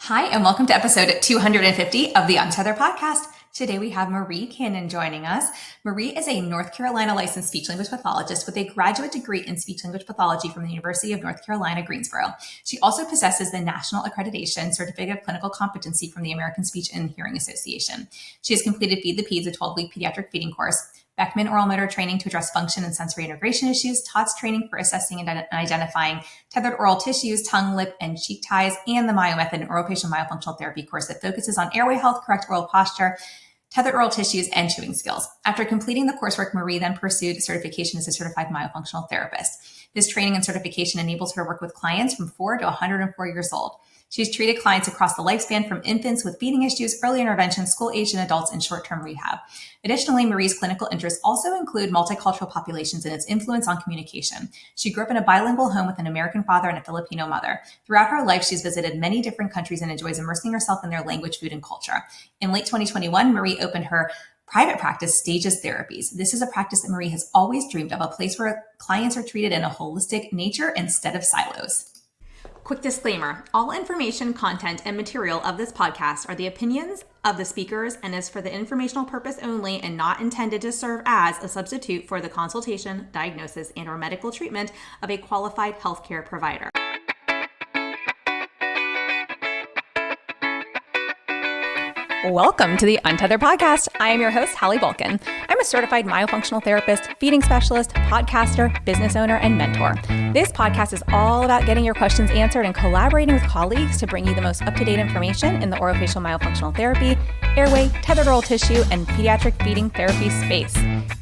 Hi, and welcome to episode 250 of the Untethered podcast. Today we have Marie Cannon joining us. Marie is a North Carolina licensed speech-language pathologist with a graduate degree in speech-language pathology from the University of North Carolina, Greensboro. She also possesses the National Accreditation Certificate of Clinical Competency from the American Speech and Hearing Association. She has completed Feed the Peds, a 12-week pediatric feeding course, Beckman oral motor training to address function and sensory integration issues, TOTS training for assessing and identifying tethered oral tissues, tongue, lip, and cheek ties, and the Myo Method, an orofacial myofunctional therapy course that focuses on airway health, correct oral posture, tethered oral tissues, and chewing skills. After completing the coursework, Marie then pursued certification as a certified myofunctional therapist. This training and certification enables her to work with clients from 4 to 104 years old. She's treated clients across the lifespan from infants with feeding issues, early intervention, school-aged and adults, and short-term rehab. Additionally, Marie's clinical interests also include multicultural populations and its influence on communication. She grew up in a bilingual home with an American father and a Filipino mother. Throughout her life, she's visited many different countries and enjoys immersing herself in their language, food, and culture. In late 2021, Marie opened her private practice, Stages Therapies. This is a practice that Marie has always dreamed of, a place where clients are treated in a holistic nature instead of silos. Quick disclaimer, all information, content, and material of this podcast are the opinions of the speakers and is for the informational purpose only and not intended to serve as a substitute for the consultation, diagnosis, and/or medical treatment of a qualified healthcare provider. Welcome to the Untethered podcast. I am your host, Hallie Bulkin. I'm a certified myofunctional therapist, feeding specialist, podcaster, business owner, and mentor. This podcast is all about getting your questions answered and collaborating with colleagues to bring you the most up-to-date information in the orofacial myofunctional therapy, airway, tethered oral tissue, and pediatric feeding therapy space.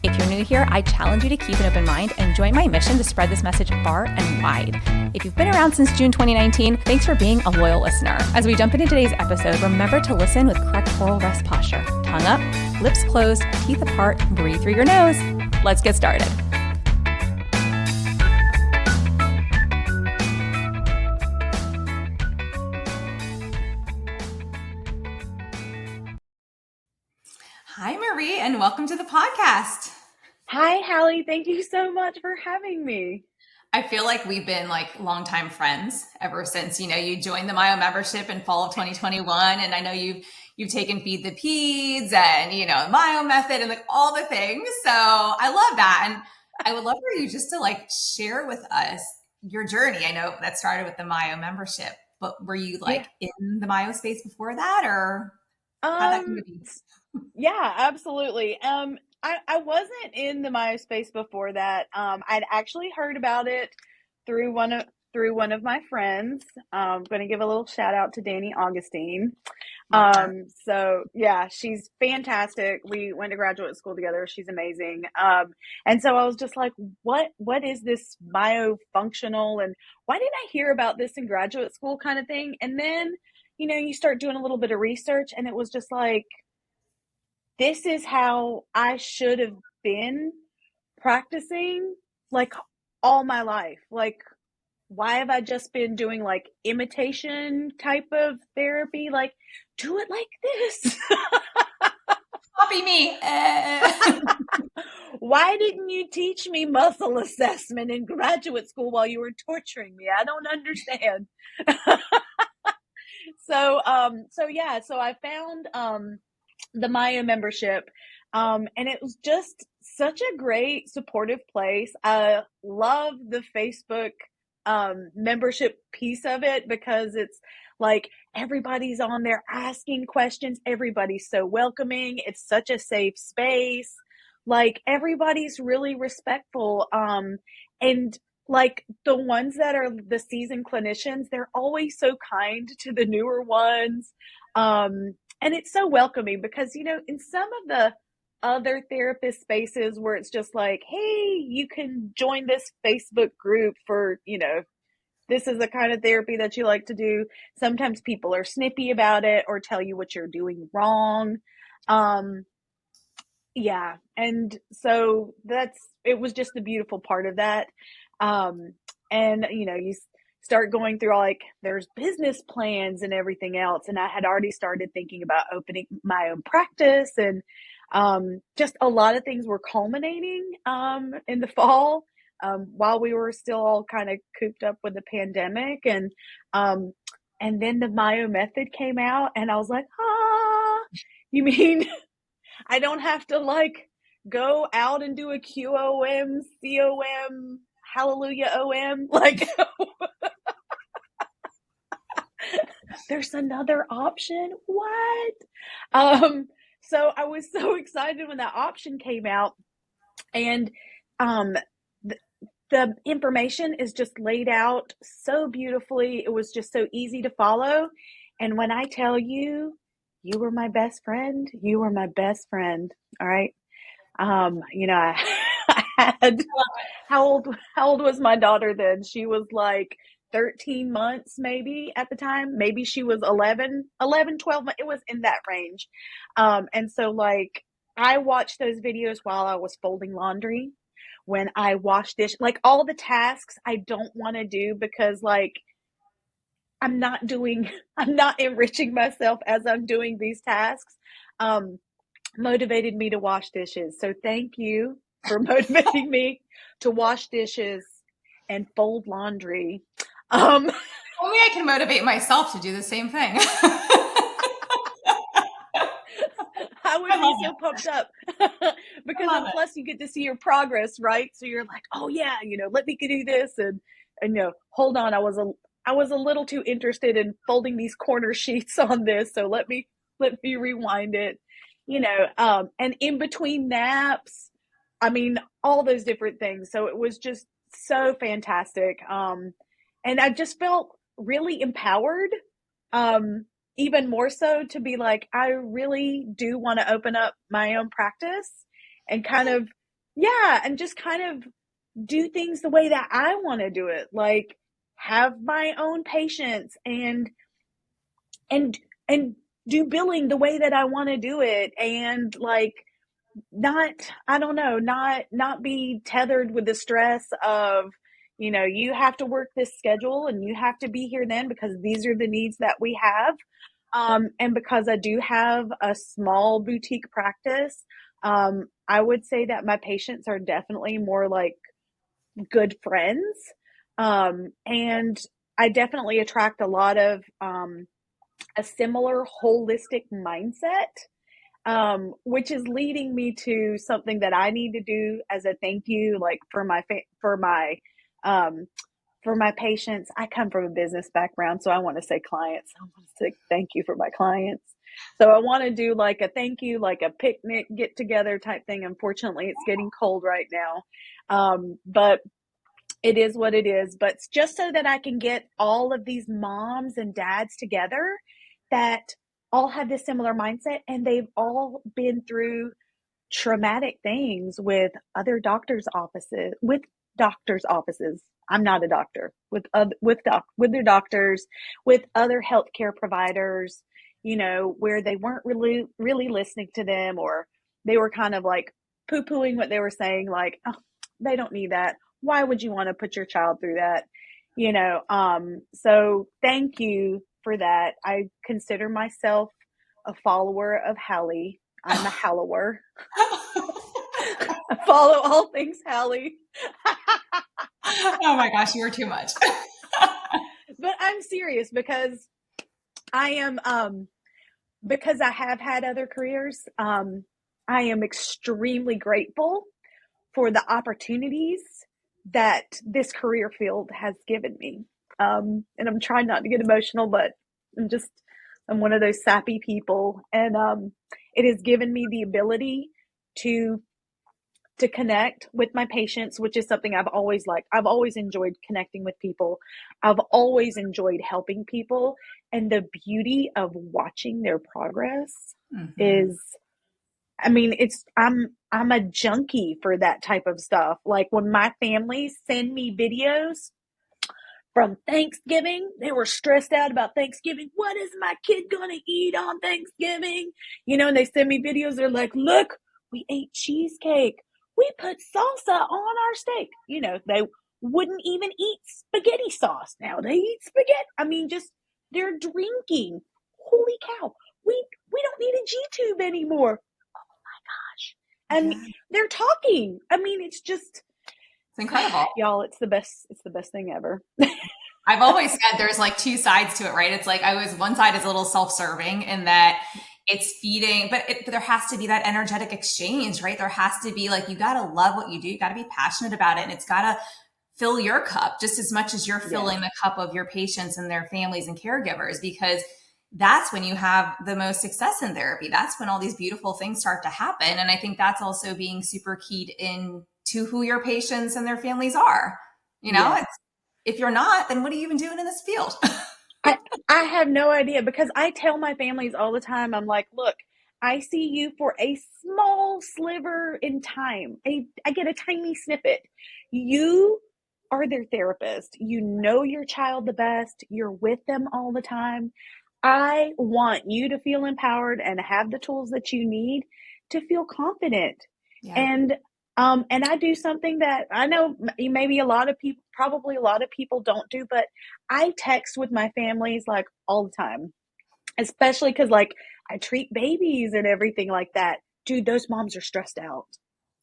If you're new here, I challenge you to keep an open mind and join my mission to spread this message far and wide. If you've been around since June 2019, thanks for being a loyal listener. As we jump into today's episode, remember to listen with correct oral rest posture. Tongue up, lips closed, teeth apart, breathe through your nose. Let's get started. Hi, Marie, and welcome to the podcast. Hi, Hallie. Thank you so much for having me. I feel like we've been longtime friends ever since, you joined the Myo membership in fall of 2021. And I know you've taken Feed the Peds and, Myo Method and all the things. So I love that. And I would love for you just to share with us your journey. I know that started with the Myo membership, but were you in the Myo space before that, or how that come to be? Yeah, absolutely. I wasn't in the Myo space before that. I'd actually heard about it through one of my friends. I'm going to give a little shout out to Danny Augustine. So yeah, she's fantastic. We went to graduate school together. She's amazing. And so I was just like, what is this myofunctional, and why didn't I hear about this in graduate school kind of thing? And then, you start doing a little bit of research, and it was just like, this is how I should have been practicing all my life. Why have I just been doing imitation type of therapy? Do it like this. Copy me. Why didn't you teach me muscle assessment in graduate school while you were torturing me? I don't understand. So I found the Myo membership, and it was just such a great supportive place. I love the Facebook membership piece of it, because it's everybody's on there asking questions. Everybody's so welcoming. It's such a safe space. Everybody's really respectful. And the ones that are the seasoned clinicians, they're always so kind to the newer ones. And it's so welcoming, because, in some of the other therapist spaces where it's just hey, you can join this Facebook group for, this is the kind of therapy that you like to do. Sometimes people are snippy about it or tell you what you're doing wrong. Yeah. And so it was just the beautiful part of that. And, you start going through there's business plans and everything else. And I had already started thinking about opening my own practice, and just a lot of things were culminating in the fall while we were still all kind of cooped up with the pandemic. And And then the Mayo method came out, and I was like, you mean I don't have to like go out and do a QOM, COM, hallelujah OM? Like, there's another option? What? So I was so excited when that option came out, and um, the information is just laid out so beautifully. It was just so easy to follow. And when I tell you, you were my best friend, you were my best friend. All right. I had, how old was my daughter then? She was like 13 months maybe at the time. Maybe she was 12 months. It was in that range. And so like I watched those videos while I was folding laundry, when I wash dish, like all the tasks I don't want to do because like I'm not doing, I'm not enriching myself as I'm doing these tasks. Um, Motivated me to wash dishes. So thank you for motivating me to wash dishes and fold laundry. Um, Only I can motivate myself to do the same thing. I would I be love so it. pumped up I because, love and it. plus you get to see your progress, right? So you're like, oh yeah, let me do this, and hold on, I was a little too interested in folding these corner sheets on this, so let me rewind it, and in between naps, I mean, all those different things. So it was just so fantastic. And I just felt really empowered. Um, Even more so to be like, I really do want to open up my own practice and kind of, yeah, and just kind of do things the way that I want to do it. Like have my own patients and, and do billing the way that I want to do it. And like, not, I don't know, not be tethered with the stress of, you have to work this schedule and you have to be here then because these are the needs that we have. And because I do have a small boutique practice, I would say that my patients are definitely more like good friends. And I definitely attract a lot of a similar holistic mindset, which is leading me to something that I need to do as a thank you, like um, for my patients. I come from a business background, so I want to say clients. I want to say thank you for my clients. So I want to do like a thank you, like a picnic get together type thing. Unfortunately, it's getting cold right now, but it is what it is. But just so that I can get all of these moms and dads together that all have this similar mindset and they've all been through traumatic things with other doctors offices. I'm not a doctor. With their doctors, with other healthcare providers, where they weren't really listening to them, or they were kind of like poo-pooing what they were saying, like, oh, they don't need that. Why would you want to put your child through that? So thank you for that. I consider myself a follower of Hallie. I'm a Hallower. I follow all things Hallie. Oh my gosh, you were too much. But I'm serious because I am because I have had other careers, I am extremely grateful for the opportunities that this career field has given me. And I'm trying not to get emotional, but I'm one of those sappy people. And it has given me the ability to connect with my patients, which is something I've always liked. I've always enjoyed connecting with people. I've always enjoyed helping people. And the beauty of watching their progress Mm-hmm. is, I mean, I'm a junkie for that type of stuff. Like when my family send me videos from Thanksgiving, they were stressed out about Thanksgiving. What is my kid gonna eat on Thanksgiving? And they send me videos. They're like, look, we ate cheesecake. We put salsa on our steak. They wouldn't even eat spaghetti sauce. Now they eat spaghetti. I mean, just they're drinking. Holy cow. We don't need a G-tube anymore. Gosh. And Yeah, they're talking. I mean, it's just it's incredible. y'all, it's the best thing ever. I've always said there's like two sides to it, right? It's like one side is a little self-serving in that it's feeding, but there has to be that energetic exchange, right? There has to be like, you got to love what you do. You got to be passionate about it. And it's got to fill your cup just as much as you're filling the cup of your patients and their families and caregivers, because that's when you have the most success in therapy. That's when all these beautiful things start to happen. And I think that's also being super keyed in to who your patients and their families are. You know, if you're not, then what are you even doing in this field? I have no idea, because I tell my families all the time, I'm like, look, I see you for a small sliver in time. I get a tiny snippet. You are their therapist. You know your child the best. You're with them all the time. I want you to feel empowered and have the tools that you need to feel confident. Yeah. And I do something that I know maybe probably a lot of people don't do, but I text with my families like all the time, especially because like I treat babies and everything like that. Dude, those moms are stressed out.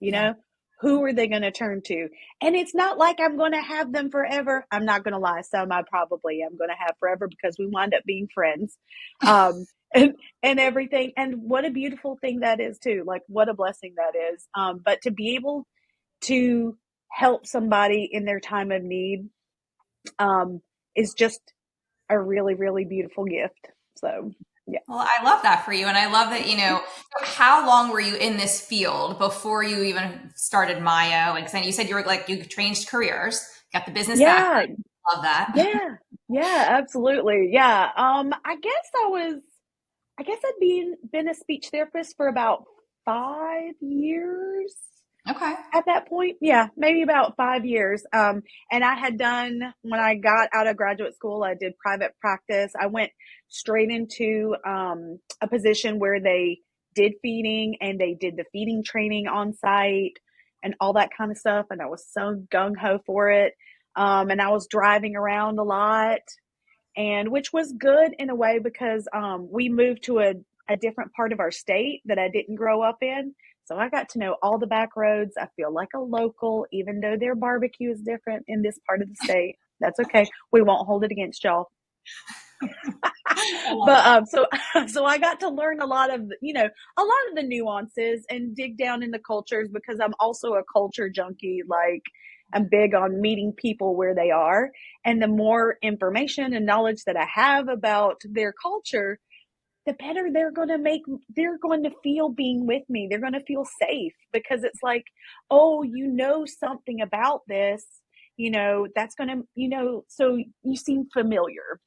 You Yeah. know, who are they going to turn to? And it's not like I'm going to have them forever. I'm not going to lie. Some I probably am going to have forever because we wind up being friends. And everything. And what a beautiful thing that is too. Like what a blessing that is. But to be able to help somebody in their time of need is just a really, really beautiful gift. So, yeah. Well, I love that for you. And I love that, so how long were you in this field before you even started Mayo? And you said you were like, you changed careers, got the business Yeah. background. Love that. Yeah. Yeah, absolutely. Yeah. I guess I'd been a speech therapist for about 5 years. Okay. At that point, yeah, maybe about 5 years. And I had done, when I got out of graduate school, I did private practice. I went straight into a position where they did feeding and they did the feeding training on site and all that kind of stuff. And I was so gung ho for it. And I was driving around a lot, and which was good in a way because we moved to a different part of our state that I didn't grow up in. So I got to know all the back roads. I feel like a local, even though their barbecue is different in this part of the state. That's okay. We won't hold it against y'all. But so I got to learn a lot of the nuances and dig down in the cultures, because I'm also a culture junkie. Like, I'm big on meeting people where they are, and the more information and knowledge that I have about their culture, the better they're going to feel being with me. They're going to feel safe, because it's like, oh, something about this, that's going to, so you seem familiar.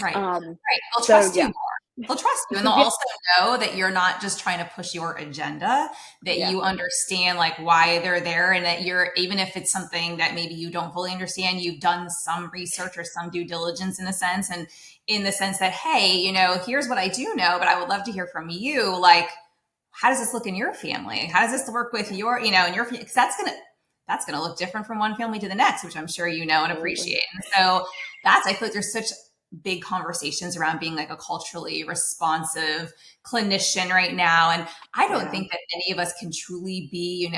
Right. Right. They'll So trust you yeah. more. They'll trust you. And they'll Yeah. also know that you're not just trying to push your agenda, that Yeah. you understand like why they're there, and that even if it's something that maybe you don't fully understand, you've done some research or some due diligence in a sense. And in the sense that, hey, here's what I do know, but I would love to hear from you. Like, how does this look in your family? How does this work with your, and your, because that's going to look different from one family to the next, which I'm sure you know and appreciate. And so I feel like there's such big conversations around being like a culturally responsive clinician right now. And I don't think that any of us can truly be,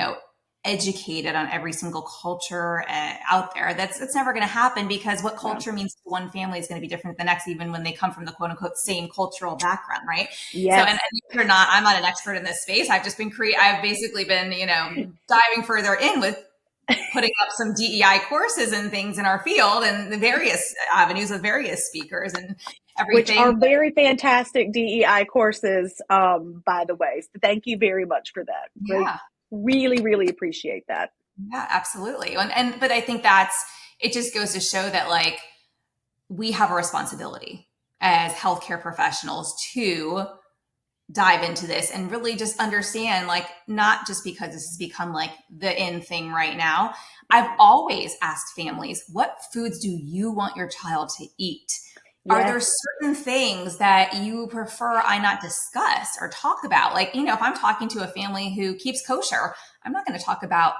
educated on every single culture out there. That's never going to happen, because what culture means to one family is going to be different than the next, even when they come from the quote unquote same cultural background. Right. Yes. So, and you're not, I'm not an expert in this space. I've just been I've basically been, diving further in with putting up some DEI courses and things in our field, and the various avenues with various speakers and everything. Which are very fantastic DEI courses, by the way. So thank you very much for that. Yeah. Really, really appreciate that. Yeah, absolutely. But I think it just goes to show that like we have a responsibility as healthcare professionals to dive into this and really just understand, like, not just because this has become like the in thing right now. I've always asked families, what foods do you want your child to eat? Are there certain things that you prefer I not discuss or talk about? Like, if I'm talking to a family who keeps kosher, I'm not going to talk about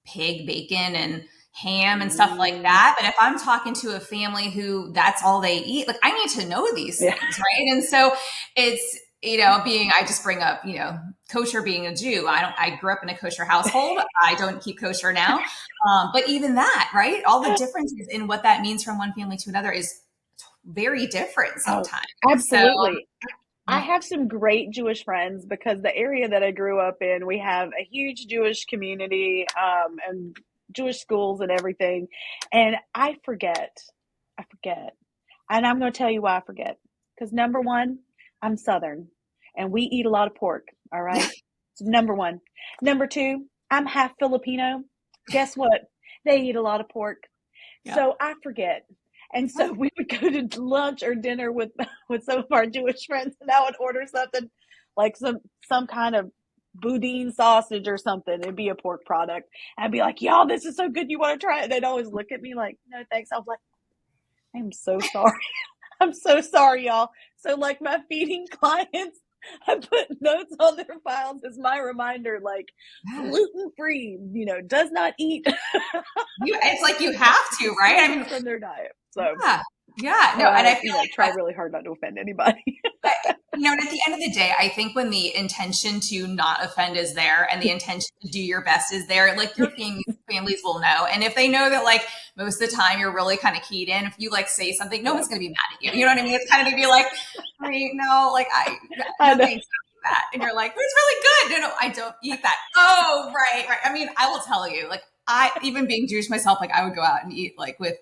pig bacon and ham and stuff like that. But if I'm talking to a family who that's all they eat, like, I need to know these things, right? And so I just bring up, kosher being a Jew. I grew up in a kosher household. I don't keep kosher now. But even that, right? All the differences in what that means from one family to another is very different Oh, sometimes. So, absolutely. I have some great Jewish friends because the area that I grew up in, we have a huge Jewish community, and Jewish schools and everything. And I forget. And I'm going to tell you why I forget. Because number one, I'm Southern and we eat a lot of pork. All right. So number one. Number two, I'm half Filipino. Guess what? They eat a lot of pork. yeah. So I forget. And so we would go to lunch or dinner with some of our Jewish friends, and I would order something like some kind of boudin sausage or something. It'd be a pork product. I'd be like, "Y'all, this is so good. You want to try it?" They'd always look at me like, "No, thanks." I was like, "I'm so sorry. I'm so sorry, y'all." So like my feeding clients, I put notes on their files as my reminder, like gluten free, does not eat. It's like you have to, right? I mean, from their diet. So yeah, no, and I feel like try really hard not to offend anybody. and at the end of the day, I think when the intention to not offend is there and the intention to do your best is there, like your families will know. And if they know that like most of the time you're really kind of keyed in, if you like say something, no one's going to be mad at you. You know what I mean? It's kind of to be like, no, like I think that. And you're like, it's really good. No, I don't eat that. Oh, right. I mean, I will tell you, like even being Jewish myself, like I would go out and eat like with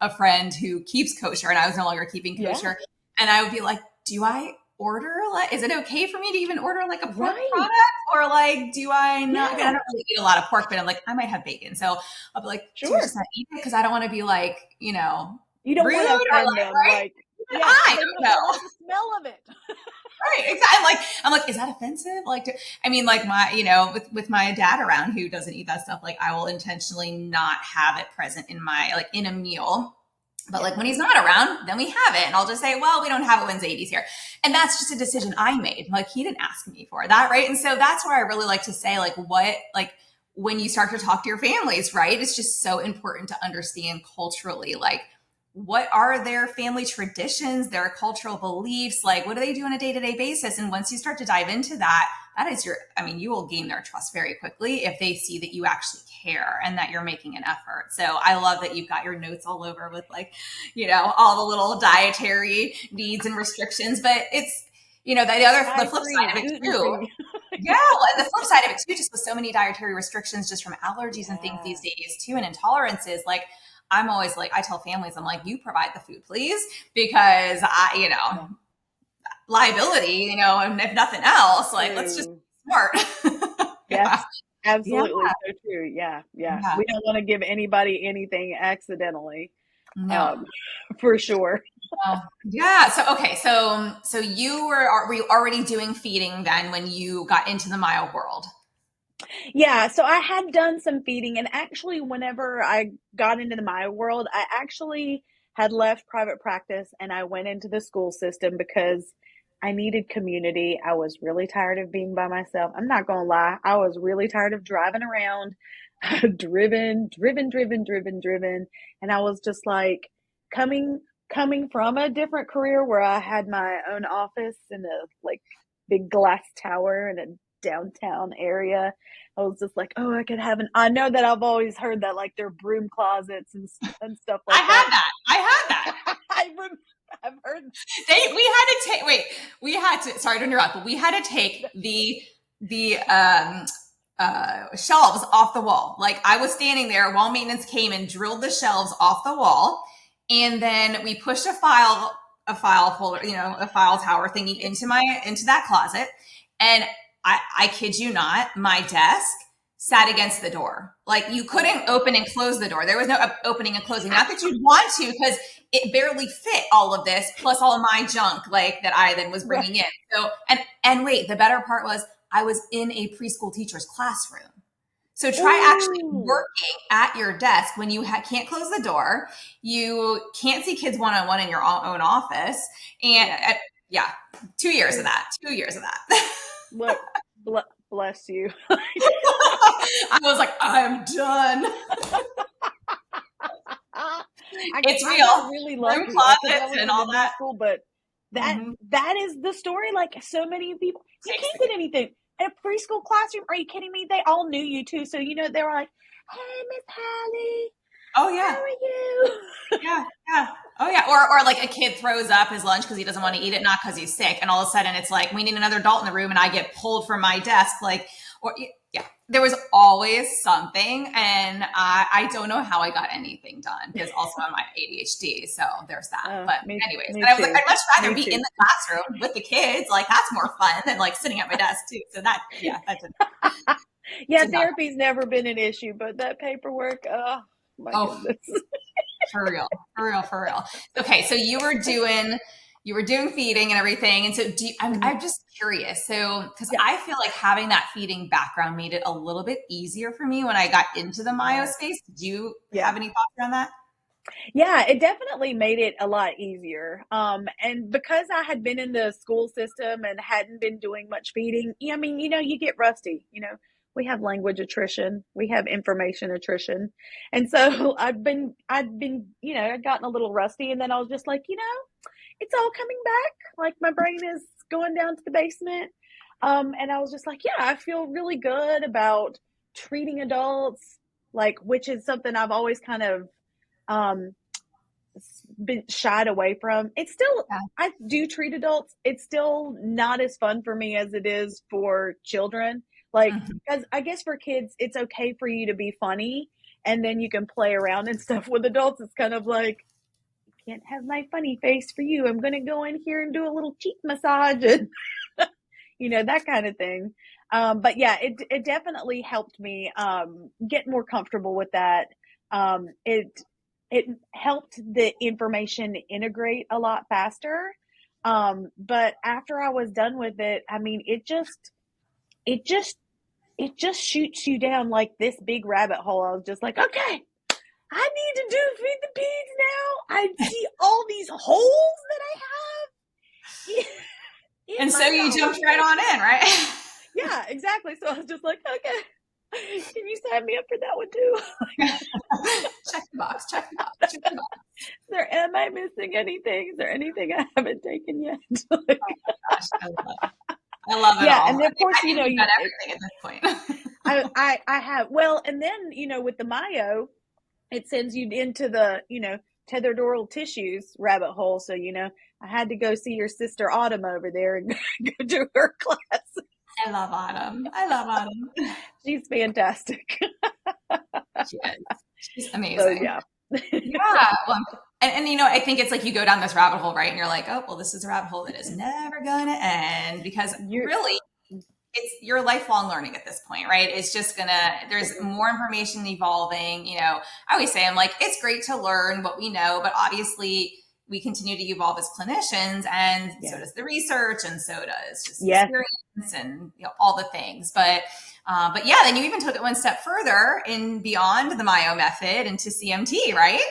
a friend who keeps kosher and I was no longer keeping kosher. And I would be like, do I order, like, is it okay for me to even order like a pork product, or like do I not? I don't really eat a lot of pork, but I'm like, I might have bacon, so I'll be like, do I just not eat it because I don't want to be like, you don't rude want to offend them, right? I don't know the smell of it. Right, exactly. I'm like, is that offensive? Like, I mean, like with my dad around who doesn't eat that stuff, like I will intentionally not have it present in in a meal. But like when he's not around, then we have it. And I'll just say, well, we don't have it when Zadie's here. And that's just a decision I made. Like he didn't ask me for that. Right. And so that's where I really like to say when you start to talk to your families, right, it's just so important to understand culturally, like what are their family traditions, their cultural beliefs, like what do they do on a day-to-day basis? And once you start to dive into that, you will gain their trust very quickly if they see that you actually care and that you're making an effort. So I love that you've got your notes all over with all the little dietary needs and restrictions, but it's, the flip side of it too. Yeah. And the flip side of it too, just with so many dietary restrictions, just from allergies and things these days too, and intolerances, like I'm always like, I tell families, I'm like, you provide the food, please, because liability, and if nothing else, like, let's just be smart. Yes, absolutely. So true. Yeah. We don't want to give anybody anything accidentally. No. For sure. Yeah. So, okay. So were you already doing feeding then when you got into the Maya world? Yeah, so I had done some feeding, and actually whenever I got into the Maya world, I actually had left private practice and I went into the school system because I needed community. I was really tired of being by myself. I'm not going to lie. I was really tired of driving around, driven. And I was just like coming from a different career where I had my own office in a like big glass tower in a downtown area. I was just like, oh, I know that I've always heard that like their broom closets and stuff like that. I had that. I've heard. Sorry to interrupt, but we had to take the shelves off the wall. Like I was standing there while maintenance came and drilled the shelves off the wall. And then we pushed a file folder, a file tower thingy into that closet. And I kid you not, my desk sat against the door. Like you couldn't open and close the door. There was no opening and closing. Not that you'd want to, because it barely fit all of this, plus all of my junk, like that I then was bringing in. So, and wait, the better part was I was in a preschool teacher's classroom. So try actually working at your desk when you can't close the door. You can't see kids one-on-one in your own office. And 2 years of that. Look, bless you. I was like, I'm done. It's real. Really lucky. Closets and all that. School, but that is the story. Like so many people, you can't get anything in a preschool classroom. Are you kidding me? They all knew you too. So, they were like, hey, Miss Hallie. Oh yeah. How are you? Yeah. Yeah. Oh yeah. Or like a kid throws up his lunch because he doesn't want to eat it, not because he's sick. And all of a sudden it's like, we need another adult in the room. And I get pulled from my desk. Like, or yeah, there was always something. And I don't know how I got anything done because also I'm my ADHD. So there's that. But anyways, and I was like, I'd much rather be in the classroom with the kids. Like that's more fun than like sitting at my desk too. So that didn't. Yeah, therapy's never been an issue, but that paperwork, oh my goodness. For real. Okay, so you were doing feeding and everything, and so I'm just curious. So because I feel like having that feeding background made it a little bit easier for me when I got into the myo space. Do you have any thoughts around that? Yeah, it definitely made it a lot easier. And because I had been in the school system and hadn't been doing much feeding, I mean, you get rusty, we have language attrition, we have information attrition. And so I'd gotten a little rusty, and then I was just like, it's all coming back. Like my brain is going down to the basement. And I was just like, yeah, I feel really good about treating adults, like, which is something I've always kind of, been shied away from. It's still, I do treat adults. It's still not as fun for me as it is for children. Like, because I guess for kids, it's okay for you to be funny and then you can play around and stuff. With adults, it's kind of like, you can't have my funny face for you. I'm going to go in here and do a little cheek massage and, that kind of thing. But yeah, it definitely helped me, get more comfortable with that. It helped the information integrate a lot faster. But after I was done with it, I mean, it just shoots you down like this big rabbit hole. I was just like, okay, I need to do Feed the Peds now. I see all these holes that I have. And so you jumped right on in, right? Yeah, exactly. So I was just like, okay. Can you sign me up for that one too? Check the box. Am I missing anything? Is there anything I haven't taken yet? Oh my gosh, I love it. Yeah, all. and of course, you've done everything at this point. I have. Well, and then with the myo, it sends you into the tethered oral tissues rabbit hole. So I had to go see your sister Autumn over there and go to her class. I love Autumn. She's fantastic. She's amazing. So, yeah. Well, and I think it's like you go down this rabbit hole, right? And you're like, oh, well, this is a rabbit hole that is never going to end because you're lifelong learning at this point, right? It's just there's more information evolving. I always say, I'm like, it's great to learn what we know, but obviously we continue to evolve as clinicians, and so does the research, and so does just experience and all the things. But yeah, then you even took it one step further in beyond the myo method into CMT, right?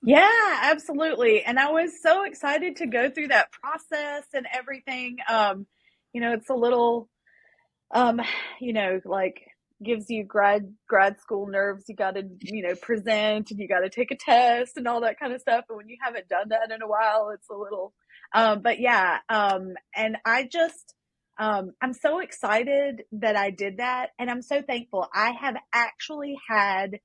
Yeah, absolutely. And I was so excited to go through that process and everything. It's a little, like gives you grad school nerves. You got to, present, and you got to take a test and all that kind of stuff. And when you haven't done that in a while, it's a little, but yeah. And I just, I'm so excited that I did that. And I'm so thankful. I have actually had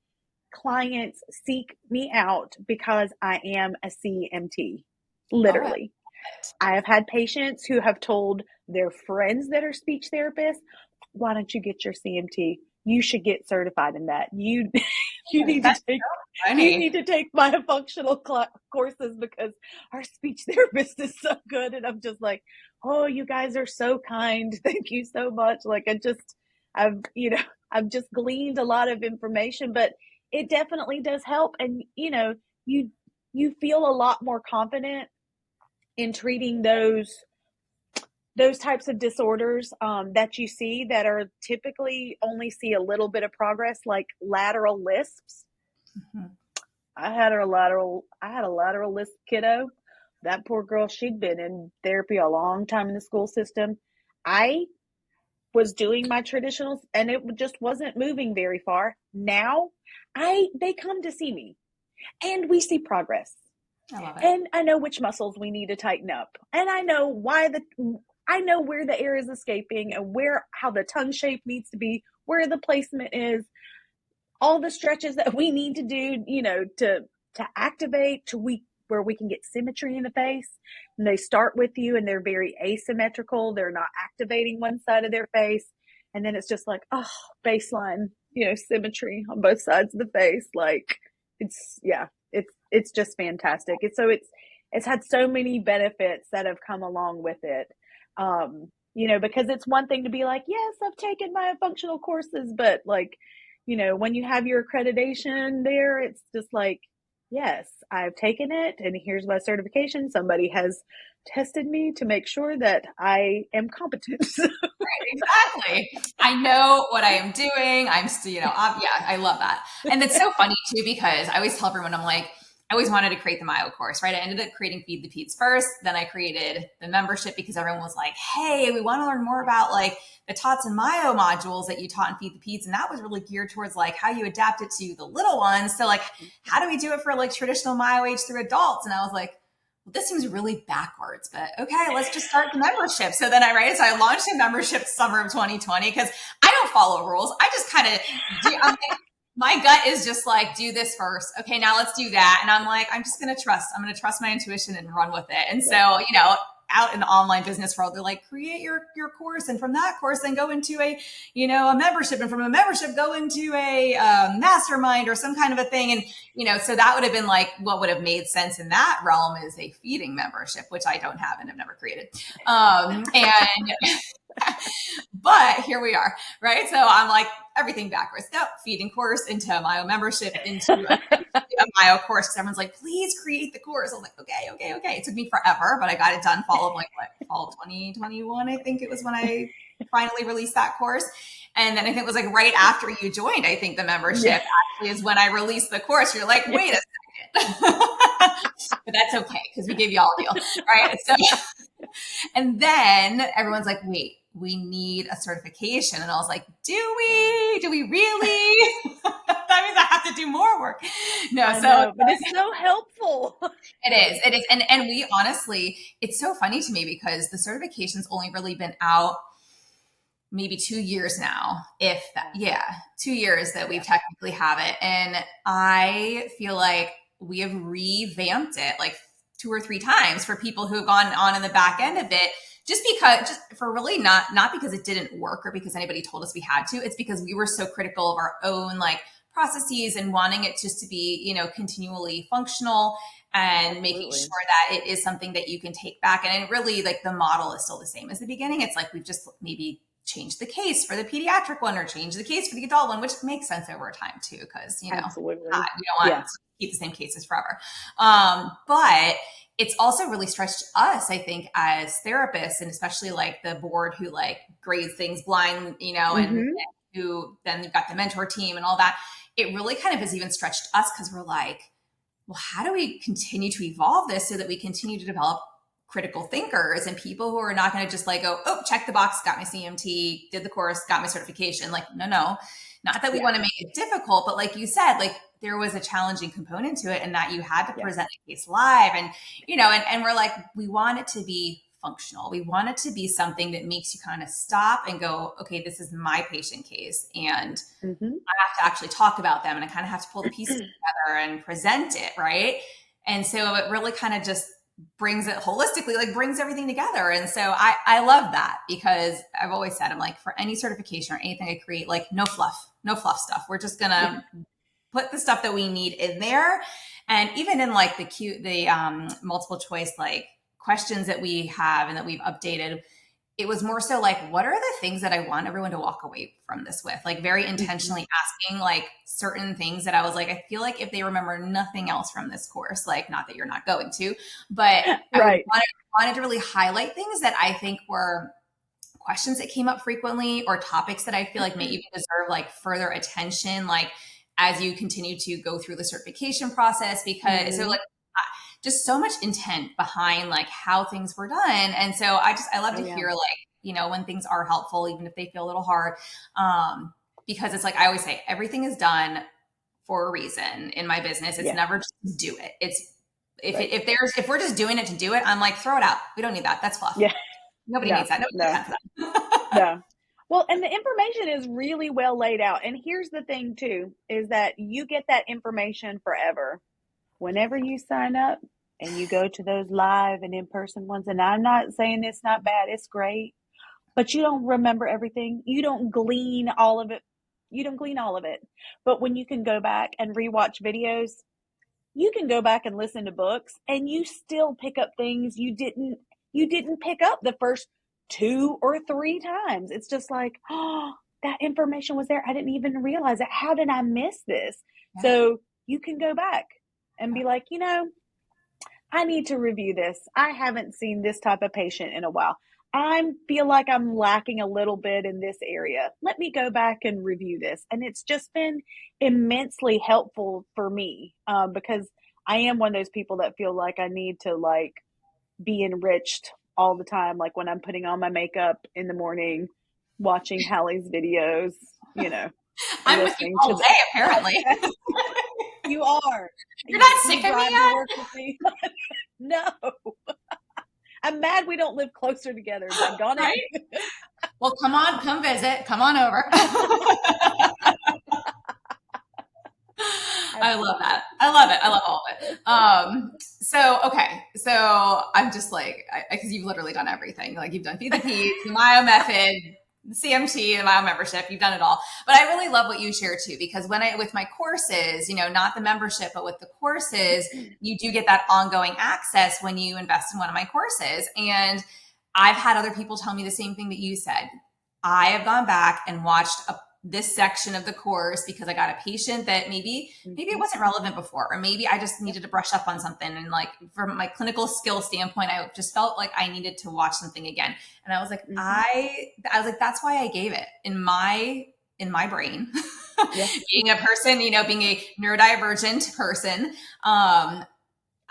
clients seek me out because I am a CMT, literally. I have had patients who have told their friends that are speech therapists, why don't you get your CMT? You should get certified in that. You need to take my functional courses because our speech therapist is so good. And I'm just like, oh, you guys are so kind. Thank you so much. Like I've just gleaned a lot of information, but it definitely does help. And, you feel a lot more confident in treating those types of disorders that you see that are typically only see a little bit of progress, like lateral lisps. Mm-hmm. I had a lateral lisp kiddo. That poor girl, she'd been in therapy a long time in the school system. I was doing my traditionals and it just wasn't moving very far. Now they come to see me and we see progress. I love it. And I know which muscles we need to tighten up. And I know I know where the air is escaping and how the tongue shape needs to be, where the placement is, all the stretches that we need to do, to activate where we can get symmetry in the face. And they start with you and they're very asymmetrical. They're not activating one side of their face. And then it's just like, oh, baseline, symmetry on both sides of the face. Like it's just fantastic. It's had so many benefits that have come along with it. Because it's one thing to be like, yes, I've taken my functional courses, but like, when you have your accreditation there, it's just like, yes, I've taken it and here's my certification. Somebody has tested me to make sure that I am competent. Exactly. I know what I am doing. I'm still, yeah, I love that. And it's so funny too, because I always tell everyone, I'm like, I always wanted to create the Myo course, right? I ended up creating Feed the Peds first. Then I created the membership because everyone was like, hey, we want to learn more about like the TOTS and Myo modules that you taught in Feed the Peds. And that was really geared towards like how you adapt it to the little ones. So like, how do we do it for like traditional Myo age through adults? And I was like, well, this seems really backwards, but okay, let's just start the membership. So then I launched a membership summer of 2020 because I don't follow rules. I just kind of do. My gut is just like, do this first. Okay, now let's do that. And I'm like, I'm going to trust my intuition and run with it. And so, out in the online business world, they're like, create your course. And from that course, then go into a membership. And from a membership, go into a mastermind or some kind of a thing. And, so that would have been like, what would have made sense in that realm is a feeding membership, which I don't have and have never created. But here we are, right? So I'm like, everything backwards. No, feeding course into a Myo membership, into a Myo course. Because everyone's like, please create the course. I was like, okay. It took me forever, but I got it done fall of 2021, I think it was when I finally released that course. And then I think it was like right after you joined, I think the membership actually is when I released the course. You're like, wait a second. But that's okay, because we gave you all a deal, right? So, and then everyone's like, wait, we need a certification. And I was like, do we really? That means I have to do more work. No, but it's so helpful. It is. And we honestly, it's so funny to me because the certification's only really been out maybe 2 years now, if that, 2 years that we've technically have it. And I feel like we have revamped it like 2 or 3 times for people who have gone on in the back end of it. Just for really not because it didn't work or because anybody told us we had to. It's because we were so critical of our own like processes and wanting it just to be, continually functional and making sure that it is something that you can take back. And really like the model is still the same as the beginning. It's like we've just maybe changed the case for the pediatric one or changed the case for the adult one, which makes sense over time too, because, Absolutely. we don't want to keep the same cases forever. But it's also really stretched us, I think, as therapists, and especially like the board who like grades things blind, and who then you've got the mentor team and all that. It really kind of has even stretched us because we're like, well, how do we continue to evolve this so that we continue to develop critical thinkers and people who are not going to just like go, oh, check the box, got my CMT, did the course, got my certification. Like, no, not that we want to make it difficult, but like you said, like there was a challenging component to it and that you had to present a case live and, and we're like, we want it to be functional. We want it to be something that makes you kind of stop and go, okay, this is my patient case. And I have to actually talk about them and I kind of have to pull the pieces together and present it. Right. And so it really kind of just brings it holistically, like brings everything together. And so I love that because I've always said, I'm like, for any certification or anything I create, like no fluff stuff. We're just going to put the stuff that we need in there. And even in like the multiple choice, like questions that we have and that we've updated, it was more so like, what are the things that I want everyone to walk away from this with? Like very intentionally asking like certain things that I was like, I feel like if they remember nothing else from this course, like not that you're not going to, but I wanted to really highlight things that I think were questions that came up frequently or topics that I feel like may even deserve like further attention, like as you continue to go through the certification process, because so like just so much intent behind like how things were done. And so I love to hear like, when things are helpful, even if they feel a little hard, because it's like, I always say everything is done for a reason in my business. It's never just do it. It's If we're just doing it to do it, I'm like, throw it out. We don't need that. That's fluff. Yeah. Nobody No, needs that. Nobody no, has that. no. Well, and the information is really well laid out. And here's the thing too, is that you get that information forever. Whenever you sign up and you go to those live and in-person ones, and I'm not saying it's not bad, it's great, but you don't remember everything. You don't glean all of it. You don't glean all of it. But when you can go back and rewatch videos, you can go back and listen to books and you still pick up things you didn't pick up the first 2 or 3 times. It's just like, oh, that information was there. I didn't even realize it. How did I miss this? Yeah. So you can go back and be like, I need to review this. I haven't seen this type of patient in a while. I feel like I'm lacking a little bit in this area. Let me go back and review this. And it's just been immensely helpful for me, because I am one of those people that feel like I need to like be enriched all the time. Like when I'm putting on my makeup in the morning, watching Hallie's videos, I'm with you all day, apparently. You are. You're not sick of me yet? Work with me. No. I'm mad we don't live closer together. Right? Well, come visit. Come on over. I love that. I love it. I love all of it. So I'm just like, because you've literally done everything. Like you've done Feed the Peds, the Myo Method, the CMT, the Myo membership. You've done it all. But I really love what you share too, because with my courses, not the membership, but with the courses, you do get that ongoing access when you invest in one of my courses. And I've had other people tell me the same thing that you said. I have gone back and watched this section of the course because I got a patient that maybe it wasn't relevant before, or maybe I just needed to brush up on something. And like from my clinical skill standpoint, I just felt like I needed to watch something again. And I was like, I was like, that's why I gave it in my brain, being a person, being a neurodivergent person.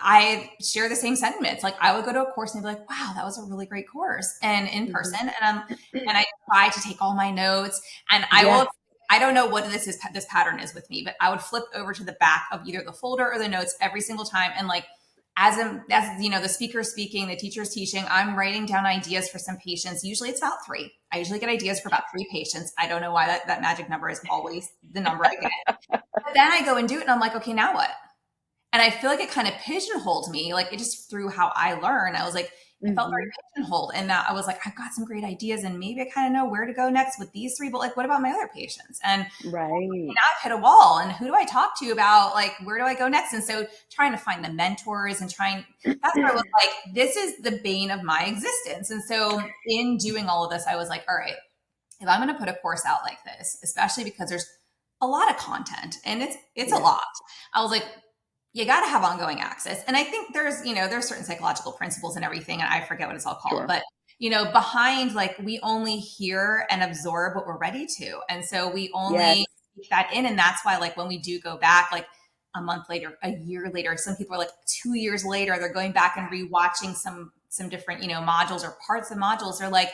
I share the same sentiments. Like I would go to a course and be like, wow, that was a really great course, and in person. And I try to take all my notes, and I don't know what this pattern is with me, but I would flip over to the back of either the folder or the notes every single time. And like, as the speaker speaking, the teacher's teaching, I'm writing down ideas for some patients. Usually it's about 3. I usually get ideas for about 3 patients. I don't know why that magic number is always the number I get. But then I go and do it and I'm like, okay, now what? And I feel like it kind of pigeonholed me. Like it just through how I learn. I was like, it felt very pigeonholed. And I was like, I've got some great ideas and maybe I kind of know where to go next with these 3, but like, what about my other patients? And now I've hit a wall, and who do I talk to about like, where do I go next? And so trying to find the mentors and that's where I was like, this is the bane of my existence. And so in doing all of this, I was like, all right, if I'm going to put a course out like this, especially because there's a lot of content and it's a lot, I was like, you got to have ongoing access. And I think there's certain psychological principles and everything, and I forget what it's all called, but behind, like, we only hear and absorb what we're ready to. And so we only take that in. And that's why, like, when we do go back, like a month later, a year later, some people are like 2 years later, they're going back and rewatching some different, modules or parts of modules. They're like,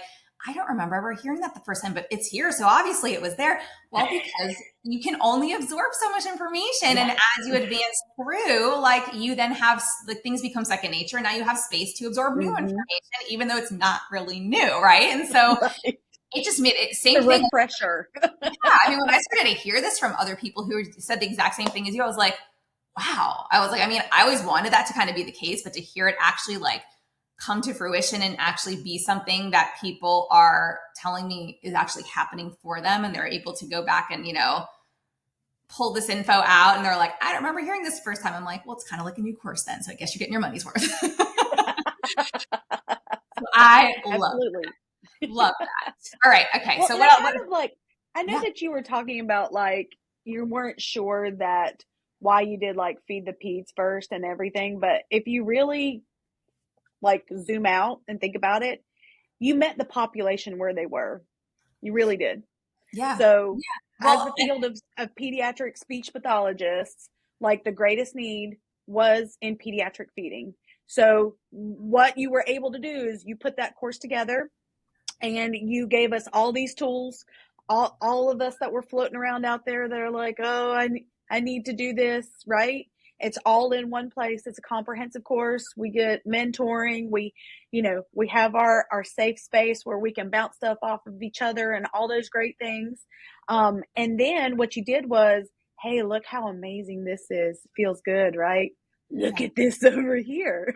I don't remember ever hearing that the first time, but it's here. So obviously it was there. Well, because you can only absorb so much information. And as you advance through, like, you then have, like, things become second nature. Now you have space to absorb new information, even though it's not really new. Right. And so it just made it same thing. Refresher. I mean, when I started to hear this from other people who said the exact same thing as you, I was like, wow. I was like, I mean, I always wanted that to kind of be the case, but to hear it actually, like, come to fruition and actually be something that people are telling me is actually happening for them, and they're able to go back and, pull this info out, and they're like, I don't remember hearing this the first time. I'm like, well, it's kind of like a new course then, so I guess you're getting your money's worth. So I love that. All right. Okay. Well, so what else? I know that you were talking about, like, you weren't sure that why you did, like, Feed the Peds first and everything, but if you really, like, zoom out and think about it, you met the population where they were. You really did. Yeah. So as the field of pediatric speech pathologists, like, the greatest need was in pediatric feeding. So what you were able to do is you put that course together and you gave us all these tools, all of us that were floating around out there that are like, oh, I need to do this, right? It's all in one place. It's a comprehensive course. We get mentoring. We have our safe space where we can bounce stuff off of each other and all those great things. And then what you did was, hey, look how amazing this is. Feels good, right? Look Yeah. at this over here.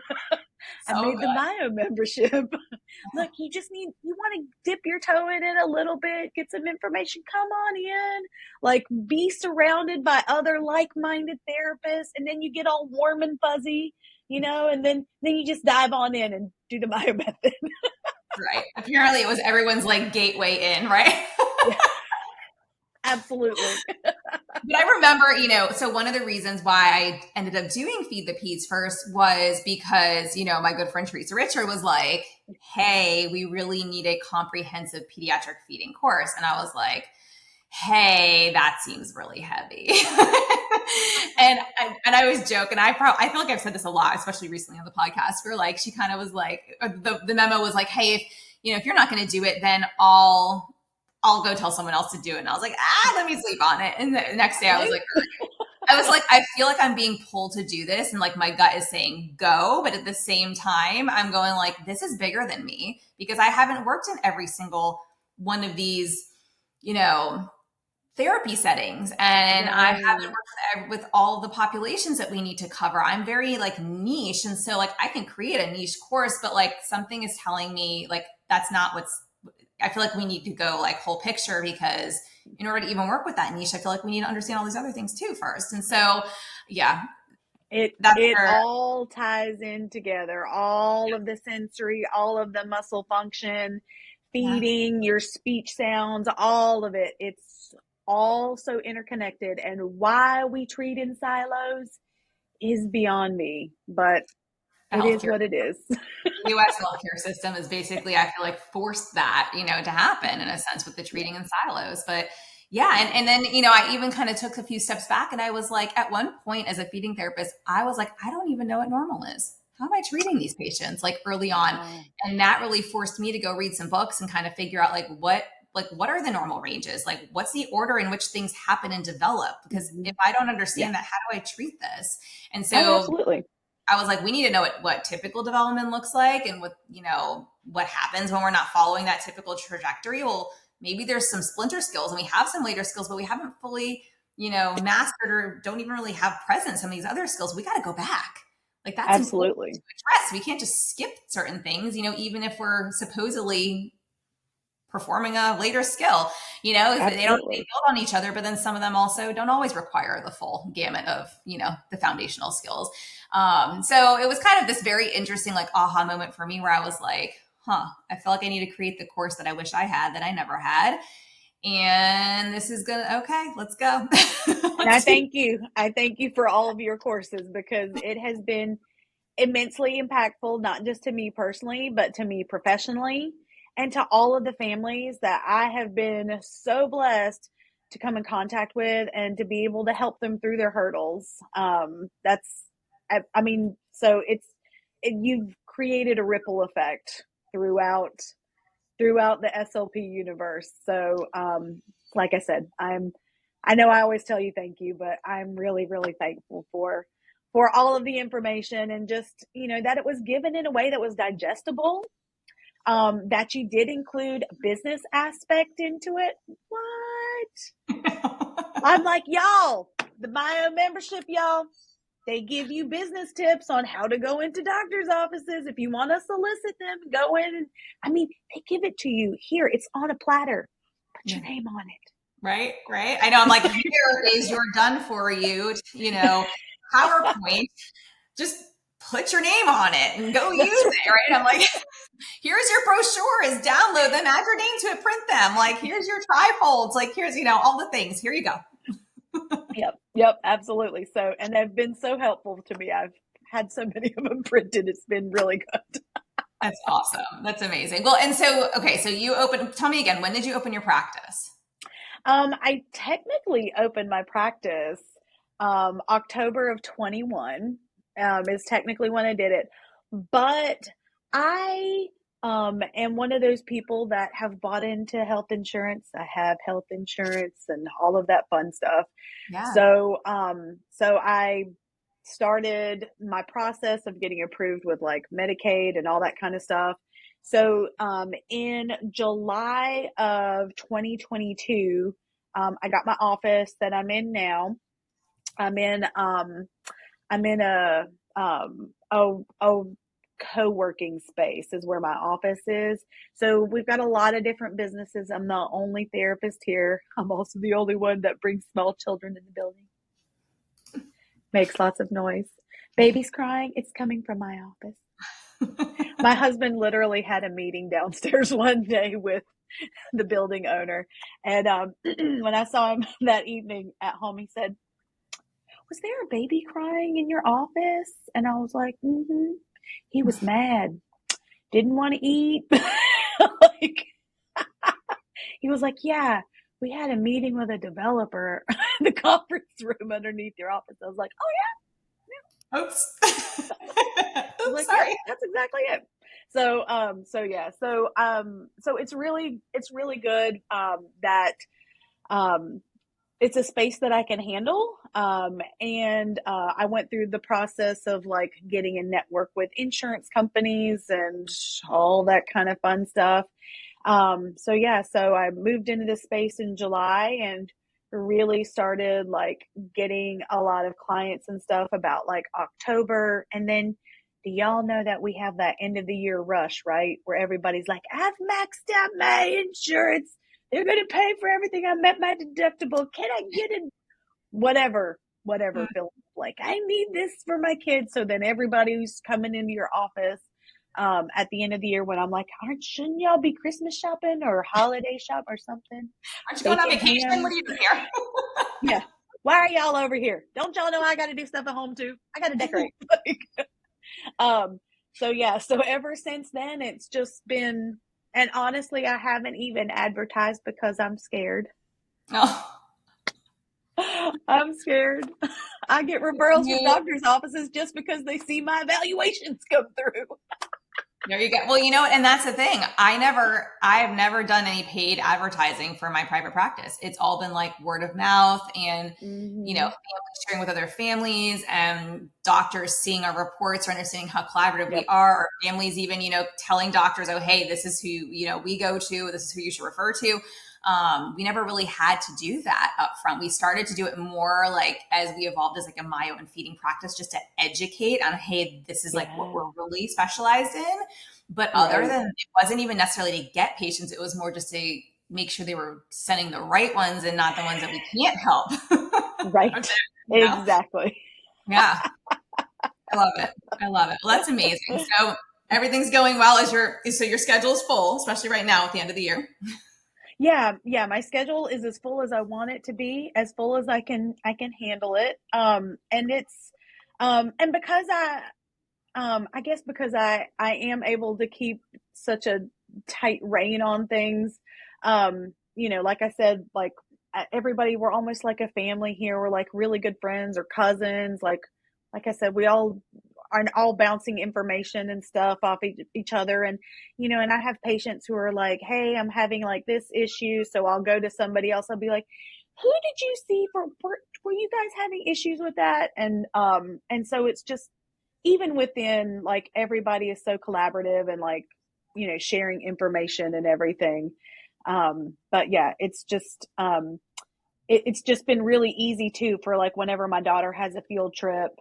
I So made the good. Mayo membership. Look, you want to dip your toe in it a little bit, get some information. Come on in. Like, be surrounded by other like-minded therapists, and then you get all warm and fuzzy, and then you just dive on in and do the Mayo method. Right. Apparently it was everyone's like gateway in, right? Yeah, absolutely. But I remember, so one of the reasons why I ended up doing Feed the Peds first was because, my good friend Teresa Richard was like, hey, we really need a comprehensive pediatric feeding course. And I was like, hey, that seems really heavy. and I was joking. I feel like I've said this a lot, especially recently on the podcast, where like, she kind of was like, the memo was like, hey, if you're not going to do it, then I'll go tell someone else to do it. And I was like, let me sleep on it. And the next day I was like, I feel like I'm being pulled to do this. And like my gut is saying go. But at the same time, I'm going like, this is bigger than me because I haven't worked in every single one of these, therapy settings. And I haven't worked with all the populations that we need to cover. I'm very like niche. And so like I can create a niche course, but like something is telling me like, that's not I feel like we need to go like whole picture because in order to even work with that niche, I feel like we need to understand all these other things too first. And so, yeah, It all ties in together. All of the sensory, all of the muscle function, feeding, your speech sounds, all of it. It's all so interconnected. And why we treat in silos is beyond me, but it is what it is. U.S. healthcare system is basically, I feel like, forced that, to happen in a sense with the treating in silos. But yeah, and then, I even kind of took a few steps back and I was like, at one point as a feeding therapist, I was like, I don't even know what normal is. How am I treating these patients like early on? And that really forced me to go read some books and kind of figure out what are the normal ranges? Like what's the order in which things happen and develop? Because if I don't understand that, how do I treat this? And so absolutely. I was like, we need to know what typical development looks like and what happens when we're not following that typical trajectory. Well, maybe there's some splinter skills and we have some later skills, but we haven't fully, mastered or don't even really have present some of these other skills. We got to go back. Like that's absolutely important to address. We can't just skip certain things, even if we're supposedly performing a later skill, they build on each other, but then some of them also don't always require the full gamut of, the foundational skills. So it was kind of this very interesting, like aha moment for me where I was like, I feel like I need to create the course that I wish I had that I never had. And this is okay, let's go. And I thank you. I thank you for all of your courses because it has been immensely impactful, not just to me personally, but to me professionally and to all of the families that I have been so blessed to come in contact with and to be able to help them through their hurdles. You've created a ripple effect throughout the SLP universe. So, like I said, I know I always tell you thank you, but I'm really, really thankful for all of the information and just, that it was given in a way that was digestible, that you did include a business aspect into it. What? I'm like, y'all, the Mayo membership, y'all, they give you business tips on how to go into doctor's offices. If you want to solicit them, go in. And they give it to you here. It's on a platter. Put your name on it. Right. I know. I'm like, here is your done for you, PowerPoint. Just put your name on it and go use it. Right. I'm like, here's your brochures, download them, add your name to it, print them. Like, here's your trifolds. Like, here's, all the things. Here you go. Yep, absolutely. So, and they've been so helpful to me. I've had so many of them printed. It's been really good. That's awesome. That's amazing. Well, and so, okay, so tell me again, when did you open your practice? I technically opened my practice October of 21 is technically when I did it. But I am one of those people that have bought into health insurance. I have health insurance and all of that fun stuff. Yeah. So I started my process of getting approved with like Medicaid and all that kind of stuff. So in July of 2022, I got my office that I'm in now. I'm in a co-working space is where my office is. So we've got a lot of different businesses. I'm the only therapist here. I'm also the only one that brings small children in the building. Makes lots of noise. Baby's crying. It's coming from my office. My husband literally had a meeting downstairs one day with the building owner. And when I saw him that evening at home, he said, "Was there a baby crying in your office?" And I was like, mm-hmm. He was mad. Didn't want to eat. Like, he was like, "Yeah, we had a meeting with a developer in the conference room underneath your office." I was like, "Oh yeah." Oops. Oops, like, sorry. yeah, that's exactly it. So it's really good that it's a space that I can handle. And I went through the process of like getting a network with insurance companies and all that kind of fun stuff. So I moved into this space in July and really started like getting a lot of clients and stuff about like October. And then do y'all know that we have that end of the year rush, right? Where everybody's like, "I've maxed out my insurance. They're going to pay for everything. I met my deductible. Can I get it?" Whatever, Phil, like, "I need this for my kids." So then everybody who's coming into your office at the end of the year when I'm like, shouldn't y'all be Christmas shopping or holiday shop or something? Aren't you going on vacation? What are you doing here? Yeah. Why are y'all over here? Don't y'all know I got to do stuff at home too? I got to decorate. So ever since then, it's just been, and honestly, I haven't even advertised because I'm scared. Oh. I'm scared. I get referrals from doctors' offices just because they see my evaluations come through. There you go. Well, you know, and that's the thing. I've never done any paid advertising for my private practice. It's all been like word of mouth and, you know, families sharing with other families and doctors seeing our reports or understanding how collaborative we are, or families even, you know, telling doctors, "Oh, hey, this is who, you know, we go to, this is who you should refer to." We never really had to do that up front. We started to do it more like as we evolved as like a myo and feeding practice, just to educate on, hey, this is like what we're really specialized in. But other than, it wasn't even necessarily to get patients. It was more just to make sure they were sending the right ones and not the ones that we can't help. Right. You know? Exactly. Yeah. I love it. Well, that's amazing. So everything's going well so your schedule is full, especially right now at the end of the year. Yeah. My schedule is as full as I want it to be, as full as I can handle it. And it's, and because I guess because I am able to keep such a tight rein on things, you know, like I said, like everybody, we're almost like a family here. We're like really good friends or cousins. Like I said, we all are all bouncing information and stuff off each other. And, you know, and I have patients who are like, "Hey, I'm having like this issue." So I'll go to somebody else. I'll be like, "Who did you see were you guys having issues with that?" And so it's just, even within, like, everybody is so collaborative and like, you know, sharing information and everything. But yeah, it's just, it's just been really easy too for like whenever my daughter has a field trip,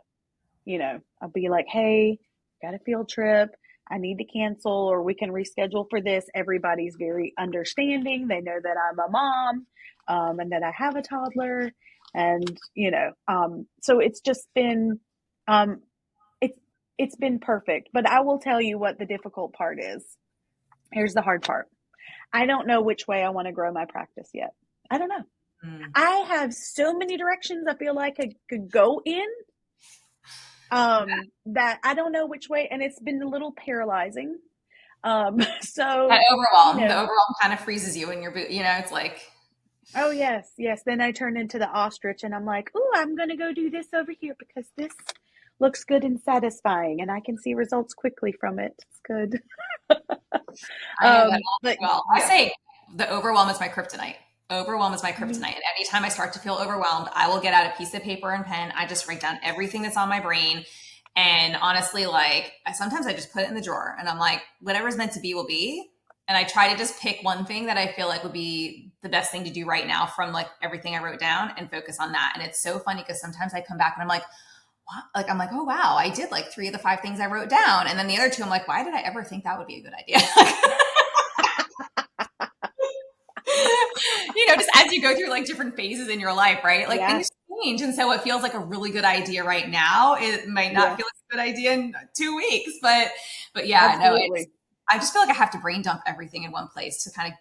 you know, I'll be like, "Hey, got a field trip. I need to cancel, or we can reschedule for this." Everybody's very understanding. They know that I'm a mom, and that I have a toddler, and, you know, so it's just been, it's been perfect. But I will tell you what the difficult part is. Here's the hard part. I don't know which way I want to grow my practice yet. I don't know. I have so many directions I feel like I could go in, that I don't know which way, and it's been a little paralyzing. So that overwhelm, you know, the overwhelm kind of freezes you in your boot. You know, it's like, oh yes. Then I turn into the ostrich and I'm like, "Oh, I'm going to go do this over here because this looks good and satisfying and I can see results quickly from it. It's good." I know that But well. I say the overwhelm is my kryptonite. Overwhelm is my kryptonite. And anytime I start to feel overwhelmed, I will get out a piece of paper and pen. I just write down everything that's on my brain. And honestly, like sometimes I just put it in the drawer and I'm like, whatever's meant to be will be. And I try to just pick one thing that I feel like would be the best thing to do right now from like everything I wrote down and focus on that. And it's so funny because sometimes I come back and I'm like, what? Like, I'm like, oh, wow, I did like 3 of the 5 things I wrote down. And then the other 2, I'm like, why did I ever think that would be a good idea? Just as you go through like different phases in your life, right? Like things change. And so what feels like a really good idea right now, it might not feel like a good idea in 2 weeks, but yeah, absolutely. I just feel like I have to brain dump everything in one place to kind of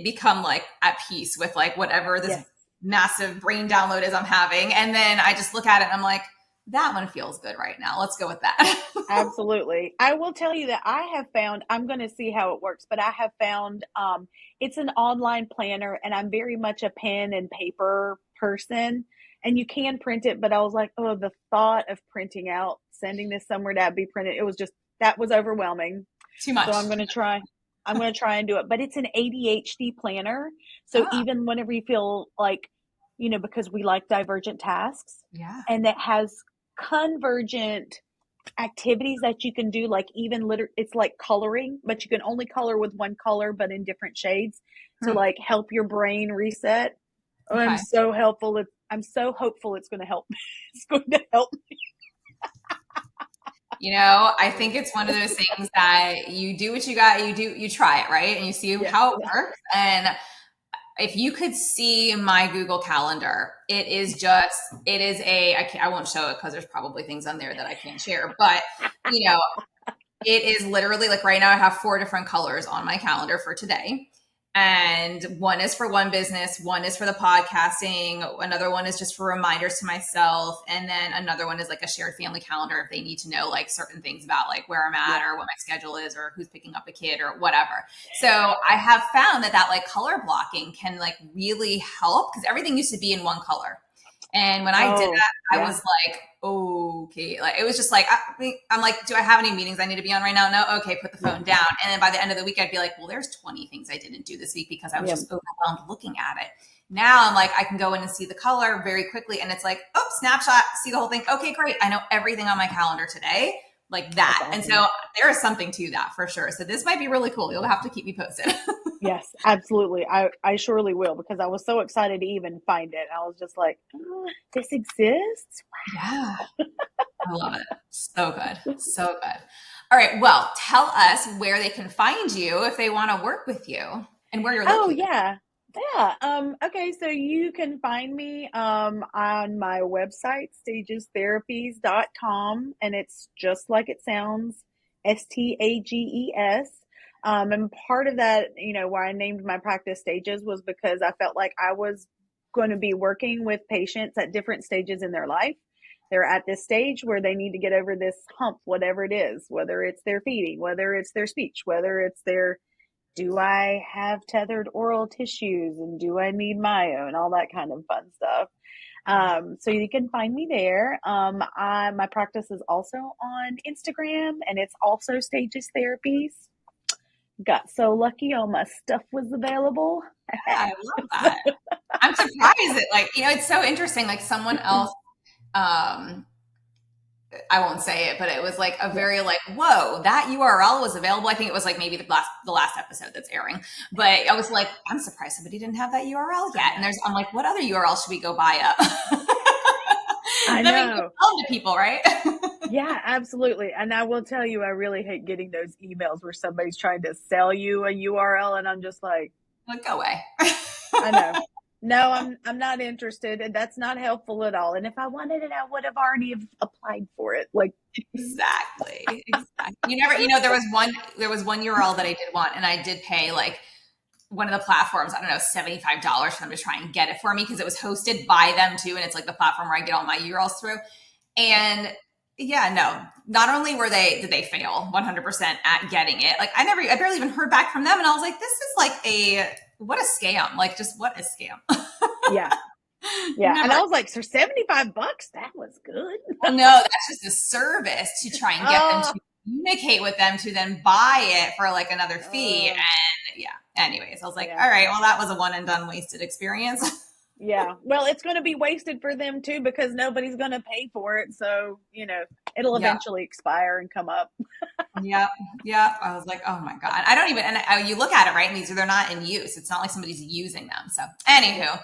become like at peace with like whatever this massive brain download is I'm having. And then I just look at it and I'm like, that one feels good right now. Let's go with that. Absolutely. I will tell you that I have found, I'm going to see how it works, but I have found it's an online planner and I'm very much a pen and paper person and you can print it. But I was like, oh, the thought of printing out, sending this somewhere to be printed, it was just, that was overwhelming. Too much. So I'm going to try and do it, but it's an ADHD planner. So even whenever you feel like, because we like divergent tasks and that has convergent activities that you can do, like even it's like coloring, but you can only color with one color, but in different shades to like help your brain reset. Oh, I'm so helpful. I'm so hopeful it's going to help. It's going to help me. I think it's one of those things that you do what you got, you try it, right? And you see how it works. And if you could see my Google Calendar, I won't show it because there's probably things on there that I can't share, but it is literally like right now I have 4 different colors on my calendar for today. And one is for one business, one is for the podcasting, another one is just for reminders to myself. And then another one is like a shared family calendar if they need to know like certain things about like where I'm at or what my schedule is or who's picking up a kid or whatever. So I have found that like color blocking can like really help because everything used to be in one color. And when I did that, I was like, okay. Like, it was just like, I'm like, do I have any meetings I need to be on right now? No. Okay. Put the phone down. And then by the end of the week, I'd be like, well, there's 20 things I didn't do this week because I was just overwhelmed looking at it. Now I'm like, I can go in and see the color very quickly. And it's like, oh, snapshot, see the whole thing. Okay, great. I know everything on my calendar today. Like that. Awesome. And so there is something to that for sure. So this might be really cool. You'll have to keep me posted. Yes, absolutely. I surely will because I was so excited to even find it. I was just like, oh, this exists? Wow. Yeah. I love it. So good. So good. All right. Well, tell us where they can find you if they want to work with you and where you're located. Oh, yeah. Yeah. Okay. So you can find me on my website, stagestherapies.com, and it's just like it sounds, STAGES. And part of that, why I named my practice Stages was because I felt like I was going to be working with patients at different stages in their life. They're at this stage where they need to get over this hump, whatever it is, whether it's their feeding, whether it's their speech, whether it's their do I have tethered oral tissues and do I need myo and all that kind of fun stuff. So you can find me there. My practice is also on Instagram and it's also Stages Therapies. Got so lucky all my stuff was available. Yeah, I love that. I'm surprised that it's so interesting. Like someone else, I won't say it, but it was like a very like, whoa, that URL was available. I think it was like maybe the last episode that's airing, but I was like, I'm surprised somebody didn't have that URL yet. And I'm like, what other URL should we go buy up? I know. Then we can tell to people, right? Yeah, absolutely. And I will tell you, I really hate getting those emails where somebody's trying to sell you a URL. And I'm just like, go away. I know. No, I'm not interested. And that's not helpful at all. And if I wanted it, I would have already applied for it. Like exactly. You never, there was one URL that I did want, and I did pay like one of the platforms, I don't know, $75 for them to try and get it for me because it was hosted by them too. And it's like the platform where I get all my URLs through. And yeah, no, not only did they fail 100% at getting it. Like I barely even heard back from them. And I was like, this is like what a scam. Like just what a scam. Yeah. Yeah. Never. And I was like, for $75, that was good. Well, no, that's just a service to try and get them to communicate with them to then buy it for like another fee. And yeah, anyways, I was like, Yeah. all right, well, that was a one and done wasted experience. Yeah. Well, it's going to be wasted for them too because nobody's going to pay for it. So, it'll Yep. eventually expire and come up. Yep. Yep. I was like, oh my God. I don't even, and you look at it, right? And they're not in use. It's not like somebody's using them. So anywho,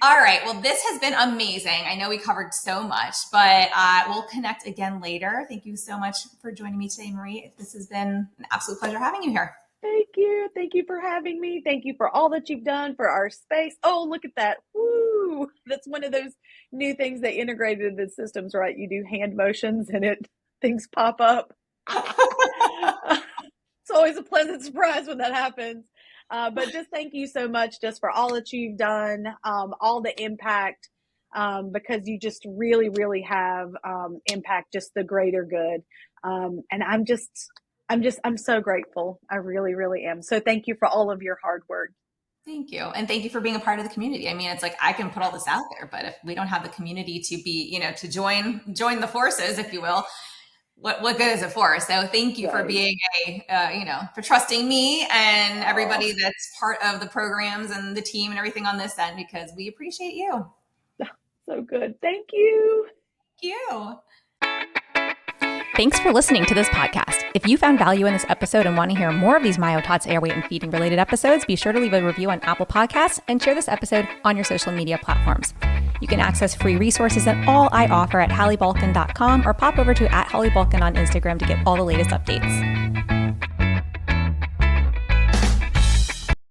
all right. Well, this has been amazing. I know we covered so much, but we'll connect again later. Thank you so much for joining me today, Marie. This has been an absolute pleasure having you here. Thank you. Thank you for having me. Thank you for all that you've done for our space. Oh, look at that. Woo. That's one of those new things they integrated in the systems, right? You do hand motions and things pop up. It's always a pleasant surprise when that happens. But just thank you so much just for all that you've done, all the impact, because you just really, really have impact, just the greater good. And I'm so grateful. I really, really am. So thank you for all of your hard work. Thank you. And thank you for being a part of the community. I mean, it's like, I can put all this out there, but if we don't have the community to be, to join the forces, if you will, what good is it for? So thank you for being for trusting me and everybody that's part of the programs and the team and everything on this end, because we appreciate you. So good. Thank you. Thank you. Thanks for listening to this podcast. If you found value in this episode and want to hear more of these MyoTots airway and feeding related episodes, be sure to leave a review on Apple Podcasts and share this episode on your social media platforms. You can access free resources and all I offer at HallieBalkin.com or pop over to @HallieBalkin on Instagram to get all the latest updates.